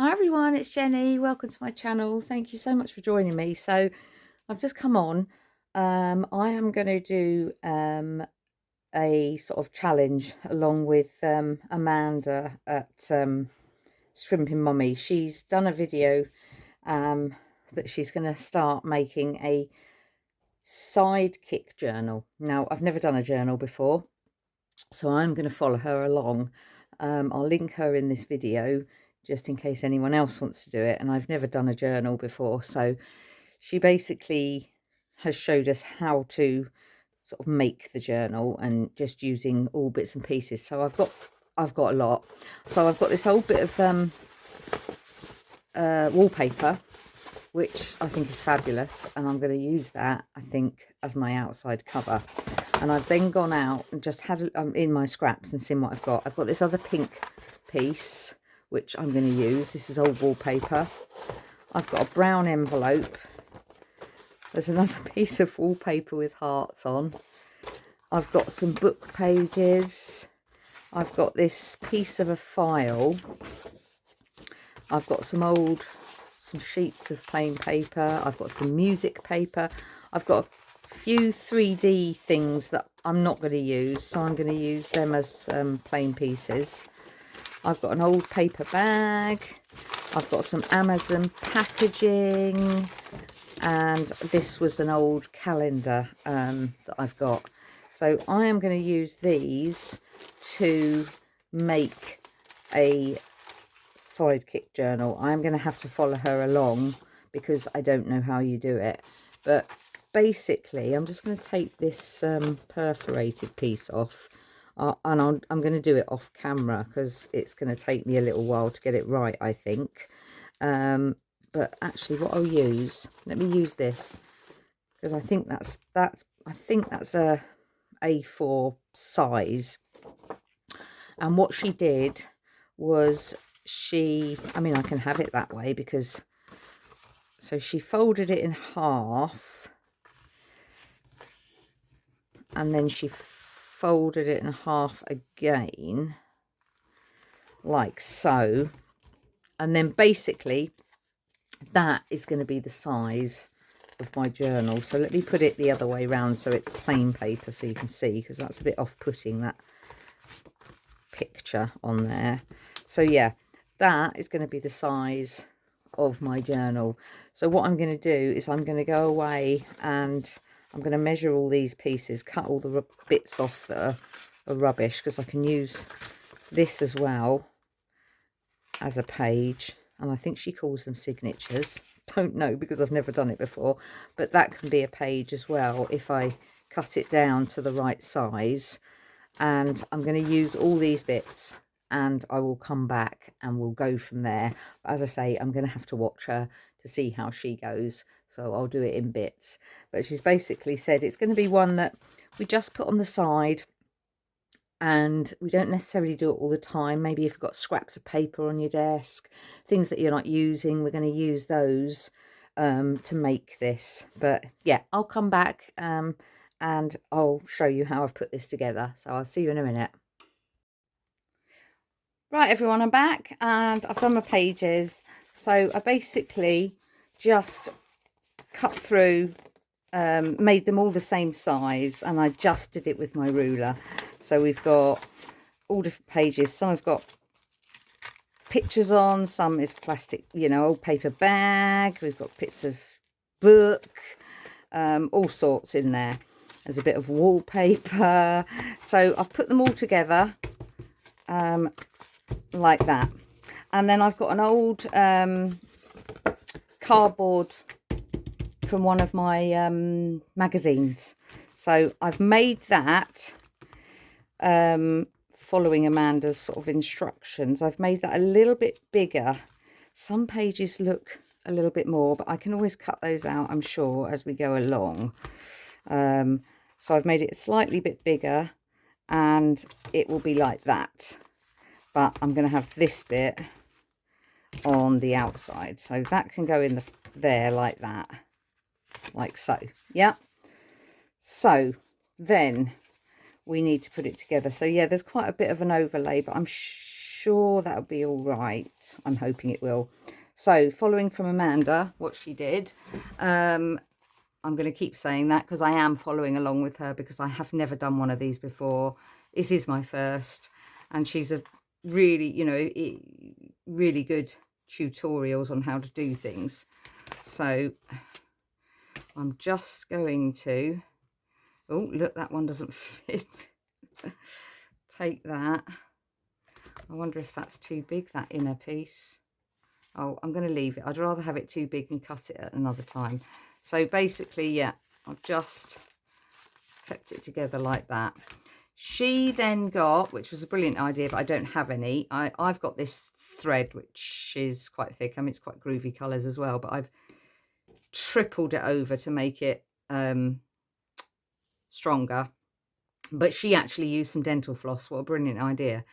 Hi everyone, it's Jenny. Welcome to my channel. Thank you so much for joining me. So I've just come on. I am going to do a sort of challenge along with Amanda at Shrimping Mummy. She's done a video that she's going to start making a sidekick journal. Now, I've never done a journal before, so I'm going to follow her along. I'll link her in this video just in case anyone else wants to do it. And I've never done a journal before, so she basically has showed us how to sort of make the journal and just using all bits and pieces. So I've got a lot. So I've got this old bit of wallpaper, which I think is fabulous, and I'm going to use that, I think, as my outside cover. And I've then gone out and just had in my scraps and seen what I've got. I've got this other pink piece, which I'm going to use. This is old wallpaper. I've got a brown envelope. There's another piece of wallpaper with hearts on. I've got some book pages. I've got this piece of a file. I've got some sheets of plain paper. I've got some music paper. I've got a few 3D things that I'm not going to use, so I'm going to use them as plain pieces. I've got an old paper bag. I've got some Amazon packaging, and this was an old calendar that I've got. So I am going to use these to make a sidekick journal. I'm going to have to follow her along because I don't know how you do it. But basically, I'm just going to take this perforated piece off. And I'm going to do it off camera because it's going to take me a little while to get it right, I think. But actually, what I'll use, let me use this, because I think that's a A4 size. And what she did was I mean, I can have it that way because, so she folded it in half, and then she folded it in half again, like so. And then basically that is going to be the size of my journal. So let me put it the other way around so it's plain paper so you can see, because that's a bit off-putting, that picture on there. So yeah, that is going to be the size of my journal. So what I'm going to do is I'm going to go away and I'm going to measure all these pieces, cut all the bits off that are rubbish, because I can use this as well as a page. And I think she calls them signatures. Don't know because I've never done it before, but that can be a page as well if I cut it down to the right size. And I'm going to use all these bits and I will come back and we'll go from there. But as I say, I'm going to have to watch her to see how she goes, so I'll do it in bits. But she's basically said it's going to be one that we just put on the side, and we don't necessarily do it all the time. Maybe if you've got scraps of paper on your desk, things that you're not using, we're going to use those to make this. But yeah, I'll come back and I'll show you how I've put this together. So I'll see you in a minute. Right, everyone, I'm back and I've done my pages. So I basically just cut through, made them all the same size, and I just did it with my ruler. So we've got all different pages. Some have got pictures on, some is plastic, you know, old paper bag. We've got bits of book, all sorts in there. There's a bit of wallpaper. So I've put them all together like that. And then I've got an old cardboard from one of my magazines. So I've made that following Amanda's sort of instructions. I've made that a little bit bigger. Some pages look a little bit more, but I can always cut those out, I'm sure, as we go along. So I've made it a slightly bit bigger and it will be like that. But I'm going to have this bit on the outside. So that can go in there like that. Like so. Yeah. So then we need to put it together. So yeah, there's quite a bit of an overlay, but I'm sure that'll be all right. I'm hoping it will. So following from Amanda, what she did, I'm going to keep saying that because I am following along with her, because I have never done one of these before. This is my first, and she's a really, you know, really good tutorials on how to do things. So I'm just going to, oh look, that one doesn't fit. Take that. I wonder if that's too big, that inner piece. Oh, I'm going to leave it. I'd rather have it too big and cut it at another time. So basically, yeah, I've just kept it together like that. She then got, which was a brilliant idea, but I don't have any. I've got this thread, which is quite thick. I mean, it's quite groovy colours as well, but I've tripled it over to make it stronger. But she actually used some dental floss. What a brilliant idea.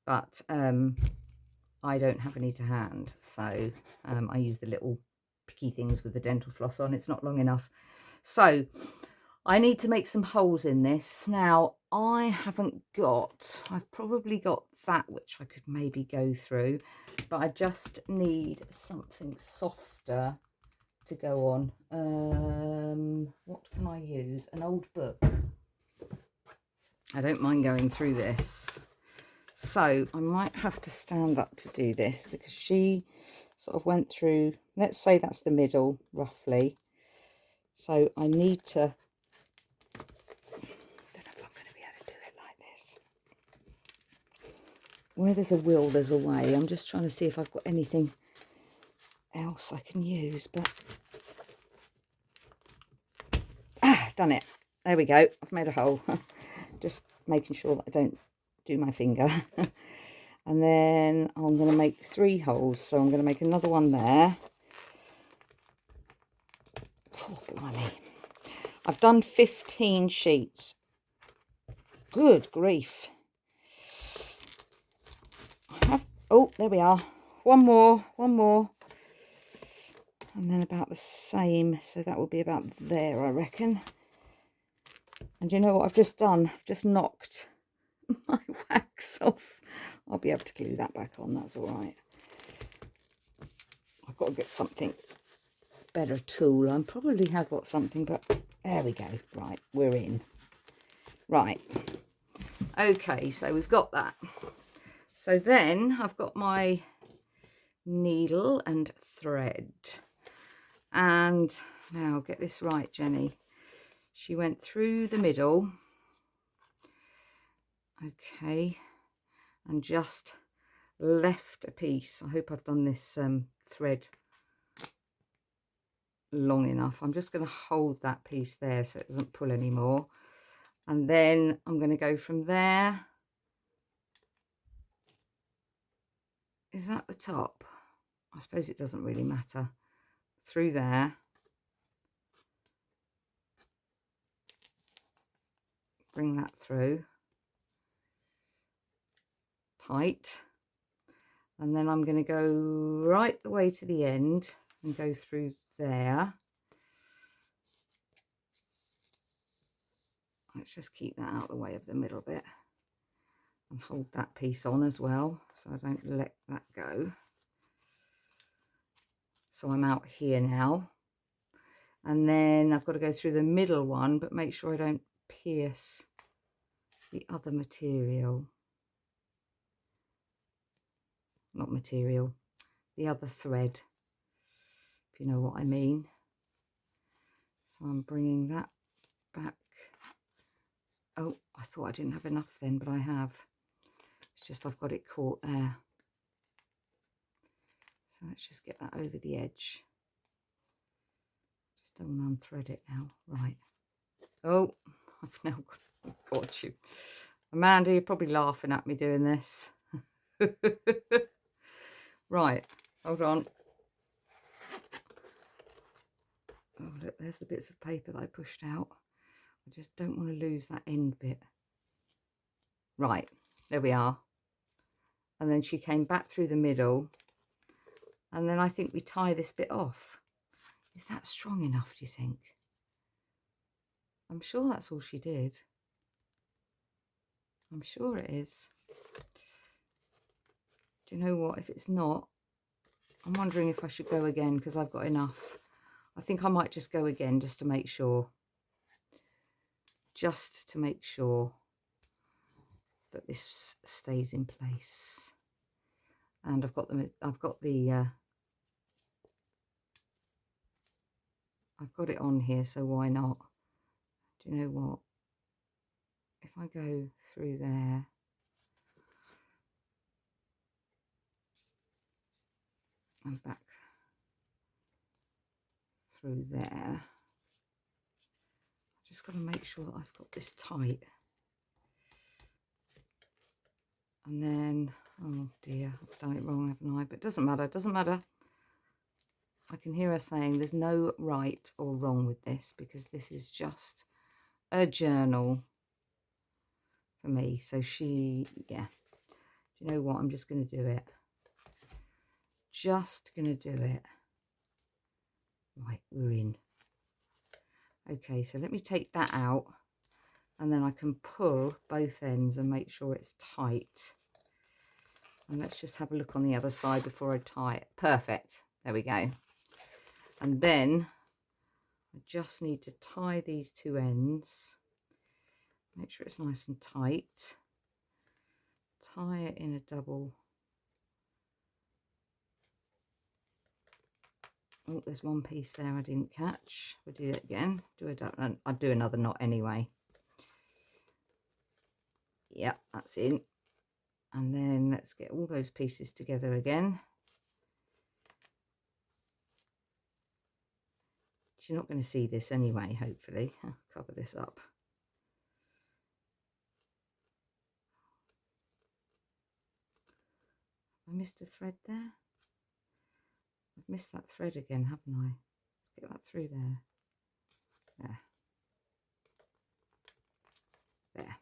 But I don't have any to hand, so I use the little picky things with the dental floss on. It's not long enough. So I need to make some holes in this. Now, I haven't got, I've probably got that which I could maybe go through, but I just need something softer to go on. What can I use? An old book. I don't mind going through this. So I might have to stand up to do this, because she sort of went through, let's say that's the middle roughly. So I need to, I don't know if I'm going to be able to do it like this. Where there's a will, there's a way. I'm just trying to see if I've got anything else I can use, but done it. There we go. I've made a hole. Just making sure that I don't do my finger. And then I'm going to make 3 holes. So I'm going to make another one there. Oh, blimey. I've done 15 sheets. Good grief. I have, oh, there we are. One more. And then about the same. So that will be about there, I reckon. And you know what I've just done? I've just knocked my wax off. I'll be able to glue that back on, that's all right. I've got to get something better tool. I probably have got something, but there we go. Right, we're in. Right. Okay, so we've got that. So then I've got my needle and thread. And now get this right, Jenny. She went through the middle. Okay, and just left a piece. I hope I've done this thread long enough. I'm just going to hold that piece there so it doesn't pull anymore. And then I'm going to go from there. Is that the top? I suppose it doesn't really matter. Through there. Bring that through. Tight. And then I'm going to go right the way to the end and go through there. Let's just keep that out of the way of the middle bit and hold that piece on as well, so I don't let that go. So I'm out here now, and then I've got to go through the middle one, but make sure I don't pierce the other material. Not material, the other thread, if you know what I mean. So I'm bringing that back. Oh, I thought I didn't have enough then, but I have. It's just I've got it caught there. So let's just get that over the edge. Just don't want to unthread it now. Right. Oh, I've now got you. Amanda, you're probably laughing at me doing this. Right, hold on. Oh, look, there's the bits of paper that I pushed out. I just don't want to lose that end bit. Right, there we are. And then she came back through the middle. And then I think we tie this bit off. Is that strong enough, do you think? I'm sure that's all she did. I'm sure it is. Do you know what? If it's not, I'm wondering if I should go again because I've got enough. I think I might just go again just to make sure. Just to make sure that this stays in place. And I've got it on here, so why not? Do you know what? If I go through there, and back through there, I've just got to make sure that I've got this tight. And then, oh dear, I've done it wrong, haven't I? But it doesn't matter, it doesn't matter. I can hear her saying there's no right or wrong with this because this is just a journal for me. So yeah. Do you know what? I'm just going to do it. Just going to do it. Right, we're in. Okay, so let me take that out and then I can pull both ends and make sure it's tight. And let's just have a look on the other side before I tie it. Perfect. There we go. And then I just need to tie these two ends. Make sure it's nice and tight. Tie it in a double. Oh, there's one piece there I didn't catch. We'll do it again. I'll do another knot anyway. Yep, that's in. And then let's get all those pieces together again. She's not going to see this anyway, hopefully. I'll cover this up. I missed a thread there. I've missed that thread again, haven't I? Let's get that through there. There. There.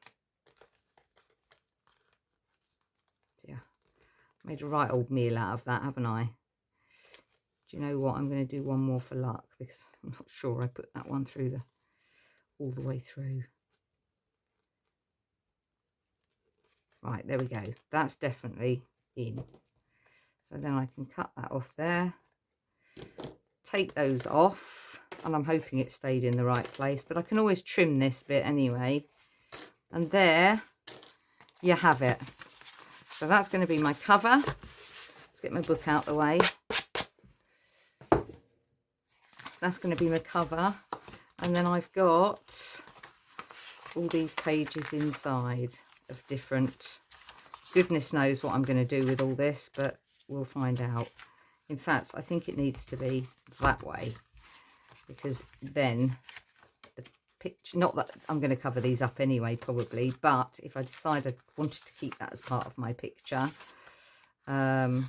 Dear. Made a right old meal out of that, haven't I? Do you know what? I'm going to do one more for luck because I'm not sure I put that one through all the way through. Right, there we go. That's definitely in. So then I can cut that off there. Take those off. And I'm hoping it stayed in the right place. But I can always trim this bit anyway. And there you have it. So that's going to be my cover. Let's get my book out the way. That's going to be my cover. And then I've got all these pages inside of different, goodness knows what I'm going to do with all this, but we'll find out. In fact, I think it needs to be that way because then the picture, not that I'm going to cover these up anyway probably, but if I decide I wanted to keep that as part of my picture, is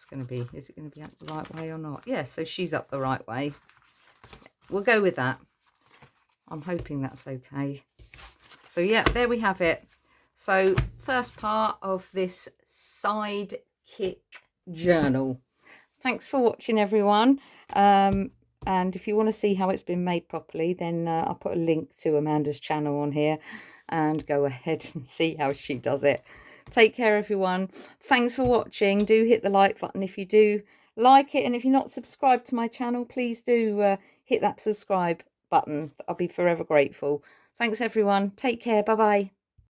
it going to be up the right way or not? Yeah, so she's up the right way. We'll go with that. I'm hoping that's okay. So yeah, there we have it. So first part of this Sidekick journal. Thanks for watching, everyone. And if you want to see how it's been made properly, then I'll put a link to Amanda's channel on here and go ahead and see how she does it. Take care, everyone. Thanks for watching. Do hit the like button if you do like it. And if you're not subscribed to my channel, please do hit that subscribe button. I'll be forever grateful. Thanks, everyone. Take care. Bye-bye.